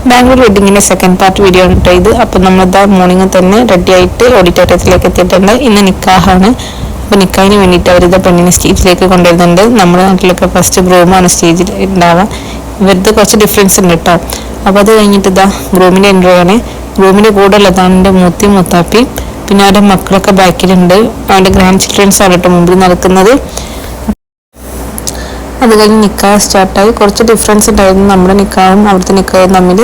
Bangalore വെഡിങ്ങിന്റെ second part video ആണ് കേട്ടോ ഇത്. അപ്പോൾ നമ്മളിതാ മോർണിംഗ് തന്നെ റെഡി ആയിട്ട് ഓഡിറ്റോറിയത്തിലേക്ക് എത്തിയിട്ടുണ്ട്. ഇന്ന് നിക്കാഹാണ്. അപ്പോൾ നിക്കാഹിന് വേണ്ടിയിട്ട് അവരിത് പെണ്ണിനെ സ്റ്റേജിലേക്ക് കൊണ്ടുവരുന്നുണ്ട്. നമ്മുടെ നാട്ടിലൊക്കെ ഫസ്റ്റ് ഗ്രൂമാണ് സ്റ്റേജിൽ ഉണ്ടാവുക. ഇവരുടെ കുറച്ച് ഡിഫറൻസ് ഉണ്ട് കേട്ടോ. അപ്പോൾ അത് കഴിഞ്ഞിട്ട് ഇതാ ഗ്രൂമിൻ്റെ എൻട്രി ആണ്. ഗ്രൂമിൻ്റെ കൂടെ ഉള്ളതാണ് എൻ്റെ മൂത്തി മുത്താപ്പി, പിന്നെ അവരുടെ മക്കളൊക്കെ ബാക്കിലുണ്ട്. അവൻ്റെ ഗ്രാൻഡ് ചിൽഡ്രൻസ് ആണ് കേട്ടോ മുമ്പിൽ നടക്കുന്നത്. അത് കഴിഞ്ഞ് നിക്കാഹ് സ്റ്റാർട്ടായി. കുറച്ച് ഡിഫറൻസ് ഉണ്ടായിരുന്നു നമ്മുടെ നിക്കാഹും അവിടുത്തെ നിക്കാഹും തമ്മിൽ.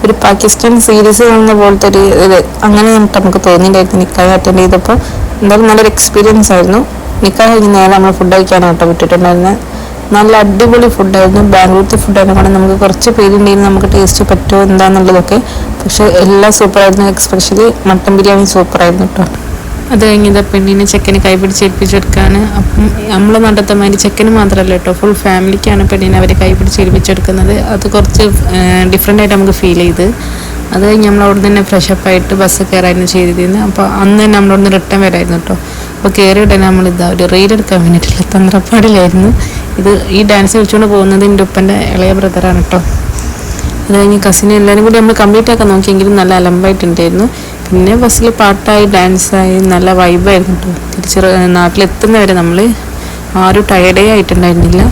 ഒരു പാകിസ്ഥാൻ സീരീസ് കാണുന്ന പോലത്തെ ഒരു അങ്ങനെ നമുക്ക് തോന്നിയിട്ടുണ്ടായിരുന്നു നിക്കാഹ് അറ്റൻഡ് ചെയ്തപ്പോൾ. എന്തായാലും നല്ലൊരു എക്സ്പീരിയൻസ് ആയിരുന്നു. നിക്കാഹ് കഴിഞ്ഞ് നേരെ നമ്മൾ ഫുഡ് കഴിക്കാനാട്ടോ വിട്ടിട്ടുണ്ടായിരുന്നത്. നല്ല അടിപൊളി ഫുഡായിരുന്നു. ബാംഗ്ലൂരത്തെ ഫുഡായിരുന്നു. കാരണം നമുക്ക് കുറച്ച് പേരുണ്ടെങ്കിൽ നമുക്ക് ടേസ്റ്റ് പറ്റുമോ എന്താണെന്നുള്ളതൊക്കെ. പക്ഷേ എല്ലാം സൂപ്പറായിരുന്നു. എക്സ്പെഷ്യലി മട്ടൻ ബിരിയാണി സൂപ്പറായിരുന്നു കേട്ടോ. അത് കഴിഞ്ഞത് പെണ്ണിനെ ചെക്കന് കൈപിടിച്ച് ഏൽപ്പിച്ചെടുക്കാണ്. അപ്പം നമ്മളെ നാട്ടിലത്തെ മാതിരി ചെക്കന് മാത്രമല്ല കേട്ടോ, ഫുൾ ഫാമിലിക്കാണ് പെണ്ണിനെ അവർ കൈപിടിച്ച് ഏൽപ്പിച്ചെടുക്കുന്നത്. അത് കുറച്ച് ഡിഫറെൻ്റ് ആയിട്ട് നമുക്ക് ഫീൽ ചെയ്ത്. അത് കഴിഞ്ഞ് നമ്മൾ അവിടെ തന്നെ ഫ്രഷപ്പായിട്ട് ബസ് കയറായിരുന്നു ചെയ്തിരുന്നത്. അപ്പോൾ അന്ന് തന്നെ നമ്മളവിടെ നിന്ന് റിട്ടേൺ വരായിരുന്നു കേട്ടോ. അപ്പോൾ കയറിയിട്ട് നമ്മളിതാ ഒരു റീൽ എടുക്കാൻ വേണ്ടിയിട്ടുള്ള തന്ത്രപ്പാടിലായിരുന്നു. ഈ ഡാൻസ് കളിച്ചുകൊണ്ട് പോകുന്നത് എൻ്റെ ഉപ്പൻ്റെ ഇളയ ബ്രദറാണ് കേട്ടോ. അത് കഴിഞ്ഞ് കസിനെ എല്ലാവരും കൂടി നമ്മൾ കംപ്ലീറ്റ് ആക്കാൻ നോക്കിയെങ്കിലും നല്ല അലമ്പായിട്ടുണ്ടായിരുന്നു. പിന്നെ ബസ്സിൽ പാട്ടായി ഡാൻസായി നല്ല വൈബായിരുന്നു കേട്ടോ. തിരിച്ച് നാട്ടിലെത്തുന്നവരെ നമ്മൾ ആരും ടയർഡേ ആയിട്ടുണ്ടായിരുന്നില്ല.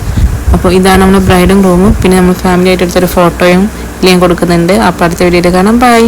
അപ്പോൾ ഇതാണ് നമ്മൾ ബ്രൈഡും ഗ്രൂമും. പിന്നെ നമ്മൾ ഫാമിലി ആയിട്ട് എടുത്തൊരു ഫോട്ടോയും ഇല്ലെങ്കിൽ കൊടുക്കുന്നുണ്ട്. അപ്പോൾ അടുത്ത വീഡിയോയിൽ കാണാം. ബൈ.